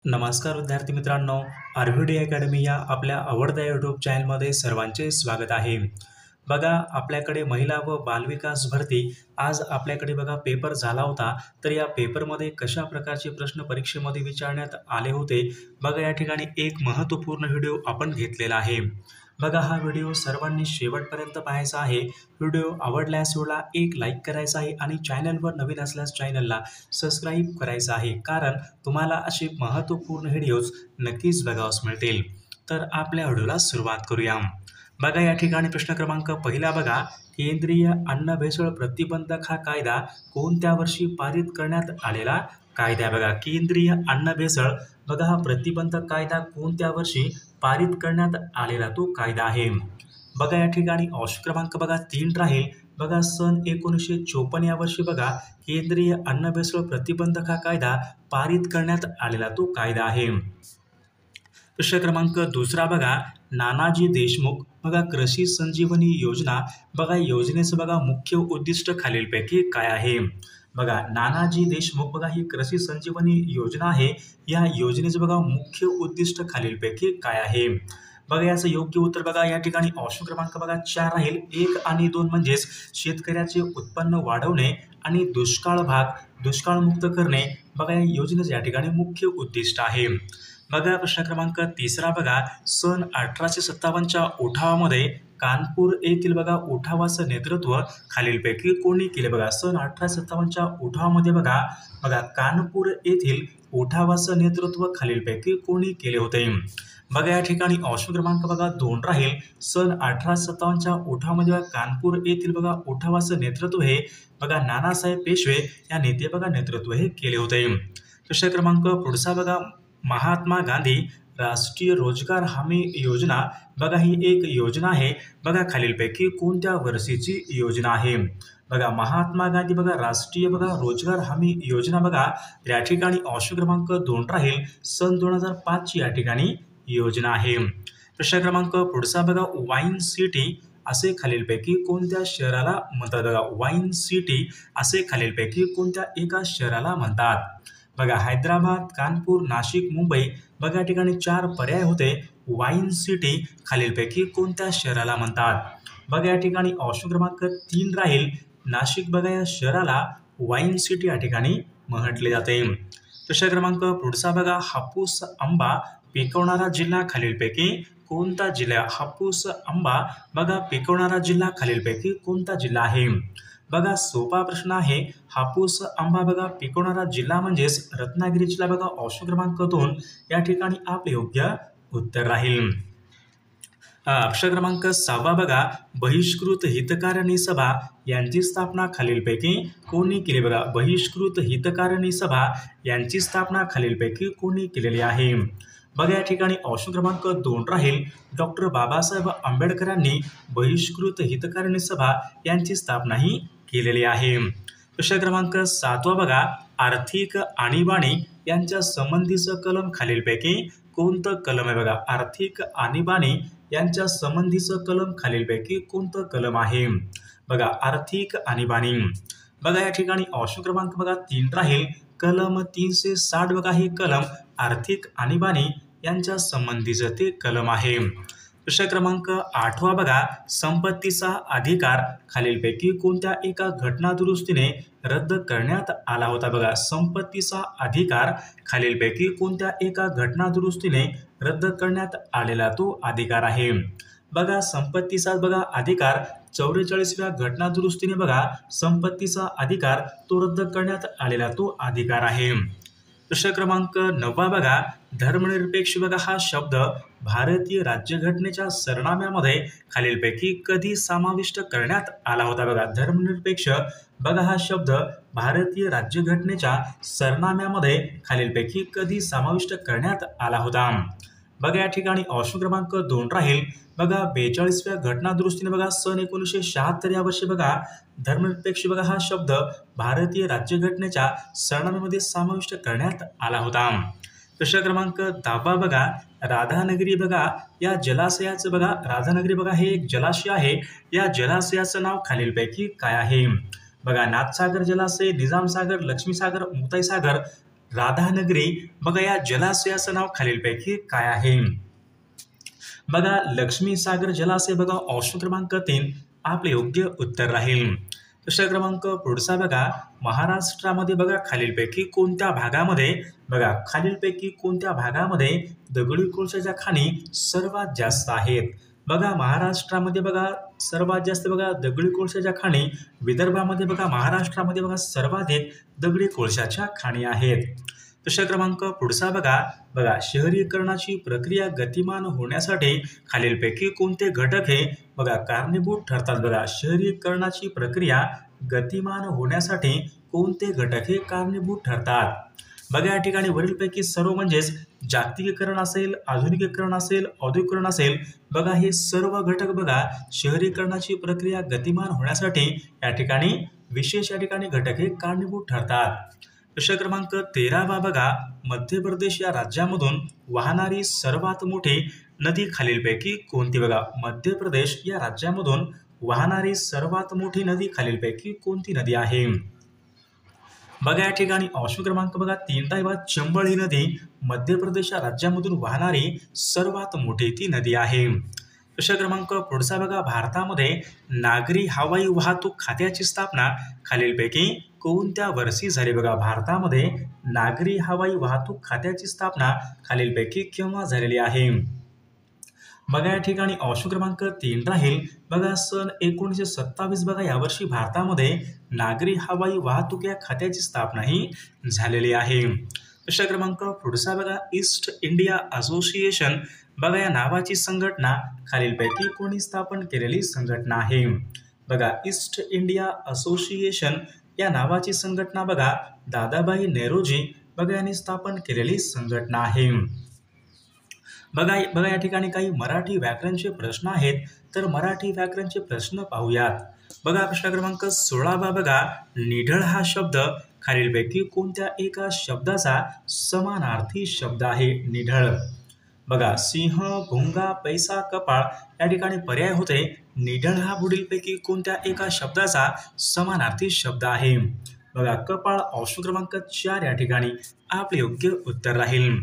नमस्कार विद्यार्थी मित्रांनो, आर्व्हीडी अकॅडमी या आपल्या आवडत्या यूट्यूब चॅनलमध्ये सर्वांचे स्वागत आहे. बघा, आपल्याकडे महिला व बालविकास भरती आज आपल्याकडे बघा पेपर झाला होता. तर या पेपरमध्ये कशा प्रकारचे प्रश्न परीक्षेमध्ये विचारण्यात आले होते, बघा या ठिकाणी एक महत्त्वपूर्ण व्हिडिओ आपण घेतलेला आहे. बघा, हा व्हिडिओ सर्वांनी शेवटपर्यंत पाहायचा आहे. व्हिडिओ आवडल्यास व्हिडिओला एक लाईक करायचा आहे आणि चॅनलवर नवीन असल्यास चॅनलला सबस्क्राईब करायचं आहे, कारण तुम्हाला असे महत्त्वपूर्ण व्हिडिओज नक्कीच बघावयास मिळतील. तर आपल्या व्हिडिओला सुरुवात करूया. बघा, या ठिकाणी प्रश्न क्रमांक पहिला बघा, केंद्रीय अन्न भेसळ प्रतिबंधक हा कायदा कोणत्या वर्षी पारित करण्यात आलेला कायदा? बघा, केंद्रीय अन्न भेसळ बघा हा प्रतिबंधक कायदा कोणत्या वर्षी पारित करण्यात आलेला तो कायदा आहे. बघा, या ठिकाणी ऑप्शन क्रमांक बघा 3 राहील. बघा, सन 1954 या वर्षी बघा केंद्रीय अन्न भेसळ प्रतिबंधक हा कायदा पारित करण्यात आलेला तो कायदा आहे. प्रश्न क्रमांक दुसरा बघा, नानाजी देशमुख बघा कृषी संजीवनी योजना बघा योजनेचं बघा मुख्य उद्दिष्ट खालीलपैकी काय आहे? बघा, नानाजी देशमुख बघा ही कृषी संजीवनी योजना आहे. या योजनेचं बघा मुख्य उद्दिष्ट खालीलपैकी काय आहे? बघा, याचं योग्य उत्तर बघा या ठिकाणी ऑप्शन क्रमांक बघा 4 राहील. 1 आणि 2 म्हणजेच शेतकऱ्याचे उत्पन्न वाढवणे आणि दुष्काळमुक्त करणे बघा या योजनेचं या ठिकाणी मुख्य उद्दिष्ट आहे. बघा, प्रश्न क्रमांक तिसरा बघा, सन 1857च्या उठावामध्ये कानपूर येथील बघा उठावाचं नेतृत्व खालीलपैकी कोणी केले? बघा, सन 1857च्या उठावामध्ये बघा कानपूर येथील उठावाचं नेतृत्व खालीलपैकी कोणी केले होते? बघा, या ठिकाणी ऑप्शन क्रमांक बघा 2 राहील. सन 1857च्या उठावामध्ये कानपूर येथील बघा उठावाचं नेतृत्व हे बघा नानासाहेब पेशवे या नेते बघा नेतृत्व हे केले होते. प्रश्न क्रमांक पुढचा बघा, महात्मा गांधी राष्ट्रीय रोजगार हमी योजना बघा ही एक योजना आहे. बघा, खालीलपैकी कोणत्या वर्षीची योजना आहे? बघा, महात्मा गांधी बघा राष्ट्रीय बघा रोजगार हमी योजना बघा या ठिकाणी ऑप्शन क्रमांक 2 राहील. सन 2005 ची या ठिकाणी योजना आहे. प्रश्न क्रमांक पुढचा बघा, वाईन सिटी असे खालीलपैकी कोणत्या शहराला म्हणतात? बघा, वाईन सिटी असे खालीलपैकी कोणत्या एका शहराला म्हणतात? बघा, हैदराबाद, कानपूर, नाशिक, मुंबई बघा या ठिकाणी 4 पर्याय होते. वाईन सिटी खालीलपैकी कोणत्या शहराला म्हणतात? बघा, या ठिकाणी ऑप्शन क्रमांक 3 राहील. नाशिक बघा या शहराला वाईन सिटी या ठिकाणी म्हटले जाते. प्रश्न क्रमांक पुढचा बघा, हापूस आंबा पिकवणारा जिल्हा खालीलपैकी कोणता जिल्हा? हापूस आंबा बघा पिकवणारा जिल्हा खालीलपैकी कोणता जिल्हा आहे? बघा, सोपा प्रश्न आहे. हापूस आंबा बघा पिकवणारा जिल्हा म्हणजेच रत्नागिरी जिल्हा बघा ऑप्शन क्रमांक 2 या ठिकाणी आपले योग्य उत्तर राहील. प्रश्न क्रमांक 6 बघा, बहिष्कृत हितकारिणी सभा यांची स्थापना खालीलपैकी कोणी केली? बघा, बहिष्कृत हितकारिणी सभा यांची स्थापना खालीलपैकी कोणी केलेली आहे? बघा, या ठिकाणी ऑप्शन क्रमांक 2 राहील. डॉक्टर बाबासाहेब आंबेडकरांनी बहिष्कृत हितकारिणी सभा यांची स्थापना ही केलेली आहे. प्रश्न क्रमांक 7 बघा, आर्थिक आणीबाणी यांच्या संबंधीचं कलम खालीलपैकी कोणतं कलम आहे? बघा, आर्थिक आणीबाणी यांच्या संबंधीचं कलम खालीलपैकी कोणतं कलम आहे? बघा, आर्थिक आणीबाणी बघा या ठिकाणी ऑप्शन क्रमांक बघा 3 राहील. कलम 360 बघा हे कलम आर्थिक आणीबाणी यांच्या संबंधीचं ते कलम आहे. प्रश्न क्रमांक 8 बघा, संपत्तीचा अधिकार खालीलपैकी कोणत्या एका घटनादुरुस्तीने रद्द करण्यात आला होता? बघा, संपत्तीचा अधिकार खालीलपैकी कोणत्या एका घटनादुरुस्तीने रद्द करण्यात आलेला तो अधिकार आहे? बघा, संपत्तीचा बघा अधिकार 44व्या घटनादुरुस्तीने बघा संपत्तीचा अधिकार तो रद्द करण्यात आलेला तो अधिकार आहे. प्रश्न क्रमांक 9 बघा, धर्मनिरपेक्ष बघा हा शब्द भारतीय राज्यघटनेच्या सरनाम्यामध्ये खालीलपैकी कधी समाविष्ट करण्यात आला होता? बघा, धर्मनिरपेक्ष बघा हा शब्द भारतीय राज्यघटनेच्या सरनाम्यामध्ये खालीलपैकी कधी समाविष्ट करण्यात आला होता? बघा, या ठिकाणी ऑप्शन क्रमांक 2 राहील. बघा, 42व्या घटनादुरुस्तीने बघा सन 1976 या वर्षी बघा धर्मनिरपेक्ष बघा हा शब्द भारतीय राज्यघटनेच्या सरनाम्यामध्ये समाविष्ट करण्यात आला होता. प्रश्न क्रमांक 10 बघा, राधानगरी बघा या जलाशयाचं बघा राधानगरी बघा हे एक जलाशय आहे. या जलाशयाचं नाव खालीलपैकी काय आहे? बघा, नाथसागर जलाशय, निजामसागर, लक्ष्मीसागर, मुक्ताईसागर, राधानगरी बघा या जलाशयाचं नाव खालीलपैकी काय आहे? बघा लक्ष्मी सागर जलाशय बघा ऑप्शन क्रमांक 3 आपले योग्य उत्तर राहील. प्रश्न क्रमांक पुढचा बघा महाराष्ट्रामध्ये बघा खालीलपैकी कोणत्या भागामध्ये दगडी कोळशाच्या खाणी सर्वात जास्त आहेत? बघा महाराष्ट्रामध्ये बघा सर्वात जास्त बघा दगडी कोळशाच्या खाणी विदर्भामध्ये बघा महाराष्ट्रामध्ये बघा सर्वाधिक दगडी कोळशाच्या खाणी आहेत. प्रश्न क्रमांक पुढचा बघा शहरीकरणाची प्रक्रिया गतिमान होण्यासाठी खालीलपैकी कोणते घटक हे बघा कारणीभूत ठरतात? बघा शहरीकरणाची प्रक्रिया गतिमान होण्यासाठी कोणते घटक हे कारणीभूत ठरतात? बघा या ठिकाणी वरीलपैकी सर्व म्हणजेच जागतिकीकरण असेल, आधुनिकीकरण असेल, औद्योगिकरण असेल, बघा हे सर्व घटक बघा शहरीकरणाची प्रक्रिया गतिमान होण्यासाठी या ठिकाणी विशेष या ठिकाणी घटक हे कारणीभूत ठरतात. प्रश्न क्रमांक 13 बघा मध्य प्रदेश या राज्यामधून वाहणारी सर्वात मोठी नदी खालीलपैकी कोणती? बघा मध्य प्रदेश या राज्यामधून वाहणारी सर्वात मोठी नदी खालीलपैकी कोणती नदी आहे? बघा या ठिकाणी ऑप्शन क्रमांक बघा 3 बघा चंबळ ही नदी मध्य प्रदेश या राज्यामधून वाहणारी सर्वात मोठी ती नदी आहे. प्रश्न क्रमांक पुढचा बघा भारतामध्ये नागरी हवाई वाहतूक खात्याची स्थापना खालीलपैकी कोणत्या वर्षी झाली? बघा भारतामध्ये नागरी हवाई वाहतूक खात्याची स्थापना खालीलपैकी केव्हा झालेली आहे? बघा या ठिकाणी ऑप्शन क्रमांक 3 राहील बघा सन 1927 बघा यावर्षी भारतामध्ये नागरी हवाई वाहतूक या खात्याची स्थापना ही झालेली आहे. प्रश्न क्रमांक पुढचा बघा ईस्ट इंडिया असोसिएशन बघा या नावाची संघटना खालीलपैकी कोणी स्थापन केलेली संघटना आहे? बघा ईस्ट इंडिया असोसिएशन या नावाची संघटना बघा दादाभाई नौरोजी बघा यांनी स्थापन केलेली संघटना आहे. बघा या ठिकाणी काही मराठी व्याकरणचे प्रश्न आहेत, तर मराठी व्याकरणचे प्रश्न पाहूयात. बघा प्रश्न क्रमांक 16 बघा निढळ हा शब्द खालीलपैकी कोणत्या एका शब्दाचा समानार्थी शब्द आहे? निढळ बघा सिंह, भुंगा, पैसा, कपाळ या ठिकाणी पर्याय होते. निढळ हा पुढीलपैकी कोणत्या एका शब्दाचा समानार्थी शब्द आहे? बघा कपाळ ऑप्शन क्रमांक 4 या ठिकाणी आपले योग्य उत्तर राहील.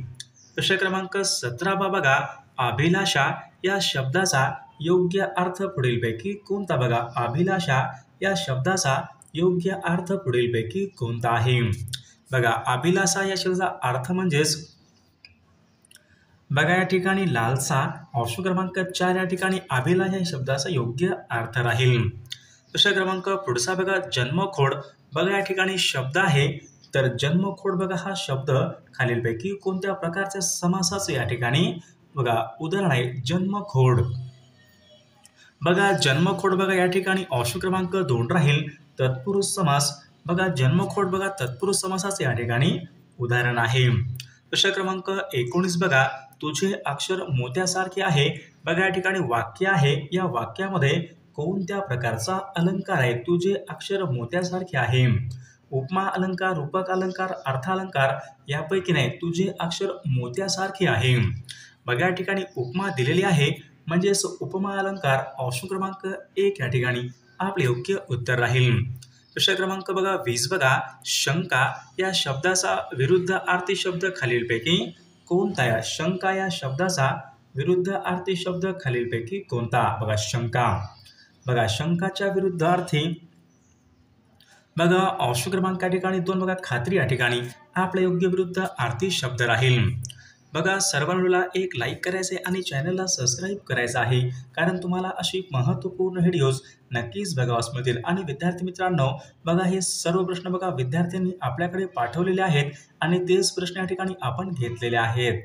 प्रश्न क्रमांक 17 बघा अभिलाषा या शब्दाचा योग्य अर्थ पुढीलपैकी कोणता? बघा अभिलाषा या शब्दाचा योग्य अर्थ पुढीलपैकी कोणता आहे? बघा अभिलाषा या शब्दाचा अर्थ म्हणजेच बघा या ठिकाणी लालसा ऑप्शन क्रमांक 4 या ठिकाणी अभिलाषा या शब्दाचा योग्य अर्थ राहील. प्रश्न क्रमांक पुढचा बघा जन्मखोड बघा या ठिकाणी शब्द आहे, तर जन्मखोड बघा हा शब्द खालीलपैकी कोणत्या प्रकारच्या समासाचे या ठिकाणी बघा उदाहरण आहे? जन्मखोड बघा जन्मखोड बघा या ठिकाणी ऑप्शन क्रमांक 2 राहील तत्पुरुष समास. बघा जन्मखोड बघा तत्पुरुष समासाचे या ठिकाणी उदाहरण आहे. प्रश्न क्रमांक 19 बघा तुझे अक्षर मोत्यासारखे आहे बघा या ठिकाणी वाक्य आहे, या वाक्यामध्ये कोणत्या प्रकारचा अलंकार आहे? तुझे अक्षर मोत्यासारखे आहे. उपमा अलंकार, रूपक अलंकार, अर्थालंकार यापैकी नाही, तुझे अक्षर मोत्यासारखे आहे. बघा या ठिकाणी उपमा दिलेली आहे म्हणजेच उपमा अलंकार ऑप्शन क्रमांक 1 या ठिकाणी आपले योग्य उत्तर राहील. प्रश्न क्रमांक बघा 20 बघा शंका या शब्दाचा विरुद्ध अर्थी शब्द खालीलपैकी कोणता? या शंका या शब्दाचा विरुद्ध अर्थी शब्द खालीलपैकी कोणता? बघा शंका बघा शंकाच्या विरुद्ध अर्थी बघा ऑप्शन क्रमांक या ठिकाणी 2 बघा खात्री या ठिकाणी आपल्या योग्य विरुद्ध अर्थी शब्द राहील. बघा सर्वांना एक लाईक करायचे आणि चॅनलला सबस्क्राईब करायचं आहे, कारण तुम्हाला अशी महत्त्वपूर्ण व्हिडिओज नक्कीच बघावास मिळतील. आणि विद्यार्थी मित्रांनो बघा हे सर्व प्रश्न बघा विद्यार्थ्यांनी आपल्याकडे पाठवलेले आहेत आणि तेच प्रश्न या ठिकाणी आपण घेतलेले आहेत.